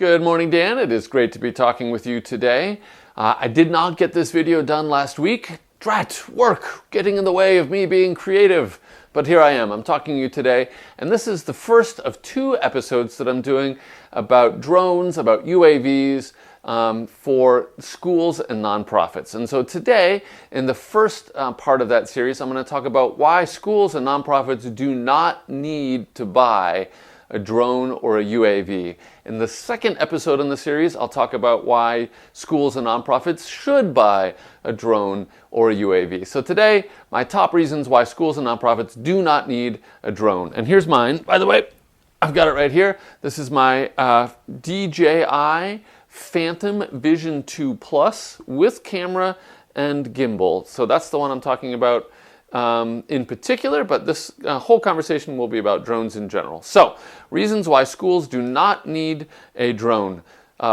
Good morning, Dan. It is great to be talking with you today. I did not get this video done last week. Drat, work, getting in the way of me being creative. But here I am, I'm talking to you today, and this is the first of 2 episodes that I'm doing about drones, about UAVs, for schools and nonprofits. And so today, in the first part of that series, I'm going to talk about why schools and nonprofits do not need to buy a drone or a UAV. In the second episode in the series, I'll talk about why schools and nonprofits should buy a drone or a UAV. So today, my top reasons why schools and nonprofits do not need a drone. And here's mine. By the way, I've got it right here. This is my DJI Phantom Vision 2 Plus with camera and gimbal. So that's the one I'm talking about in particular, but this whole conversation will be about drones in general. So, reasons why schools do not need a drone.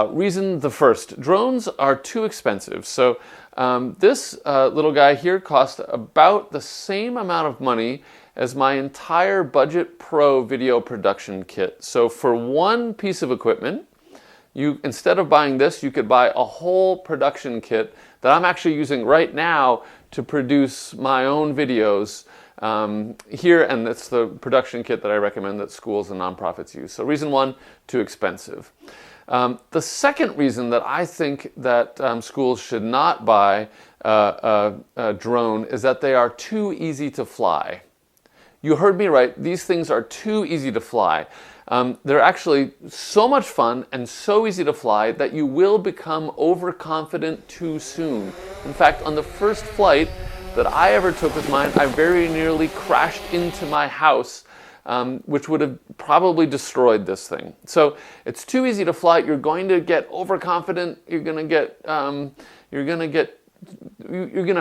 Reason the first, drones are too expensive. So, this little guy here cost about the same amount of money as my entire Budget Pro video production kit. So, for one piece of equipment, instead of buying this, you could buy a whole production kit that I'm actually using right now to produce my own videos here, and it's the production kit that I recommend that schools and nonprofits use. So reason 1, too expensive. The second reason that I think that schools should not buy a drone is that they are too easy to fly. You heard me right, these things are too easy to fly. They're actually so much fun and so easy to fly that you will become overconfident too soon. In fact, on the first flight that I ever took with mine, I very nearly crashed into my house, which would have probably destroyed this thing. So it's too easy to fly. You're going to get overconfident. You're going to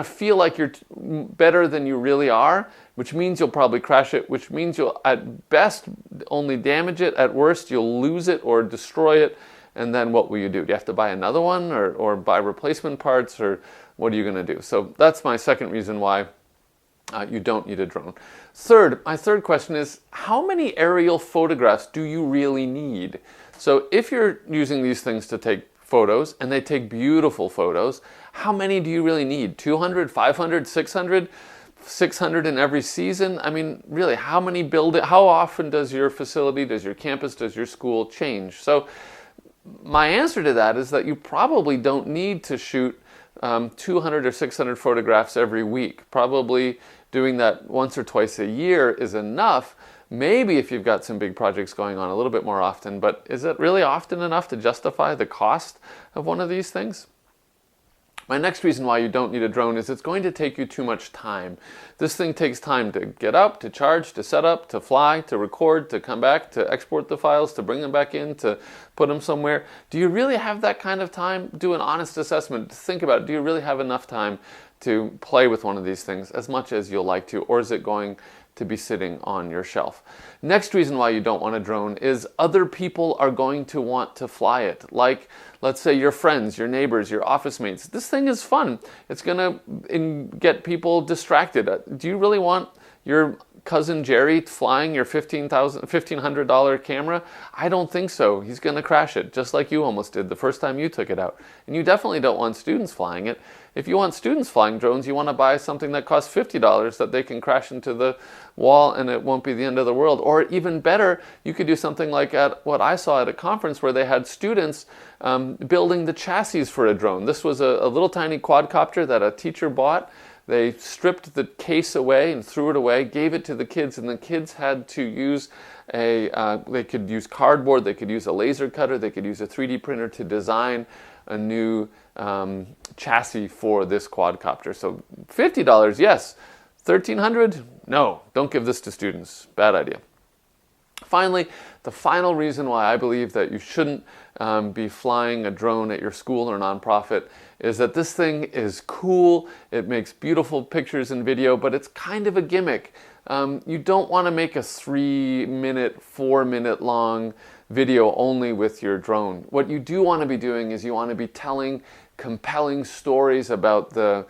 feel like you're better than you really are, which means you'll probably crash it, which means you'll at best only damage it, at worst you'll lose it or destroy it, and then what will you do? Do you have to buy another one or buy replacement parts, or what are you going to do? So that's my second reason why you don't need a drone. My third question is, how many aerial photographs do you really need? So if you're using these things to take photos, and they take beautiful photos, how many do you really need? 200, 500, 600? 600 in every season? I mean, really, how often does your facility, does your campus, does your school change? So my answer to that is that you probably don't need to shoot 200 or 600 photographs every week. Probably doing that once or twice a year is enough. Maybe if you've got some big projects going on, a little bit more often, but is it really often enough to justify the cost of one of these things? My next reason why you don't need a drone is it's going to take you too much time. This thing takes time to get up, to charge, to set up, to fly, to record, to come back, to export the files, to bring them back in, to put them somewhere. Do you really have that kind of time? Do an honest assessment. Think about it. Do you really have enough time to play with one of these things as much as you'll like to, or is it going to be sitting on your shelf? Next reason why you don't want a drone is other people are going to want to fly it. Like, let's say your friends, your neighbors, your office mates. This thing is fun. It's going to get people distracted. Do you really want your cousin Jerry flying your $1,500 camera? I don't think so. He's going to crash it, just like you almost did the first time you took it out. And you definitely don't want students flying it. If you want students flying drones, you want to buy something that costs $50 that they can crash into the wall and it won't be the end of the world. Or even better, you could do something like at what I saw at a conference where they had students building the chassis for a drone. This was a little tiny quadcopter that a teacher bought. They stripped the case away and threw it away, gave it to the kids, and the kids had to use they could use cardboard, they could use a laser cutter, they could use a 3D printer to design a new chassis for this quadcopter. So $50, yes. $1,300? No, don't give this to students. Bad idea. Finally, the final reason why I believe that you shouldn't be flying a drone at your school or nonprofit is that this thing is cool, it makes beautiful pictures and video, but it's kind of a gimmick. You don't want to make a 3-minute, 4-minute long video only with your drone. What you do want to be doing is you want to be telling compelling stories about the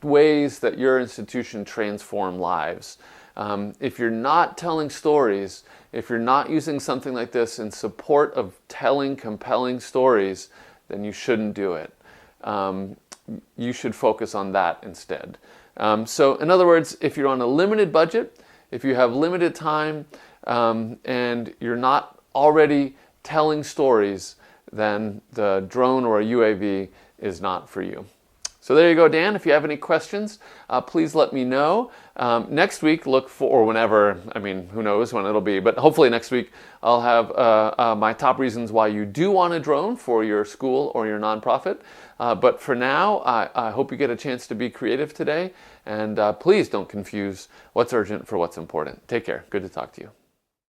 ways that your institution transform lives. If you're not telling stories, if you're not using something like this in support of telling compelling stories, then you shouldn't do it. You should focus on that instead. So in other words, if you're on a limited budget, if you have limited time, and you're not already telling stories, then the drone or a UAV is not for you. So there you go, Dan. If you have any questions, please let me know. Next week, look for, or whenever, I mean, who knows when it'll be, but hopefully next week I'll have my top reasons why you do want a drone for your school or your nonprofit. But for now, I hope you get a chance to be creative today, and please don't confuse what's urgent for what's important. Take care. Good to talk to you.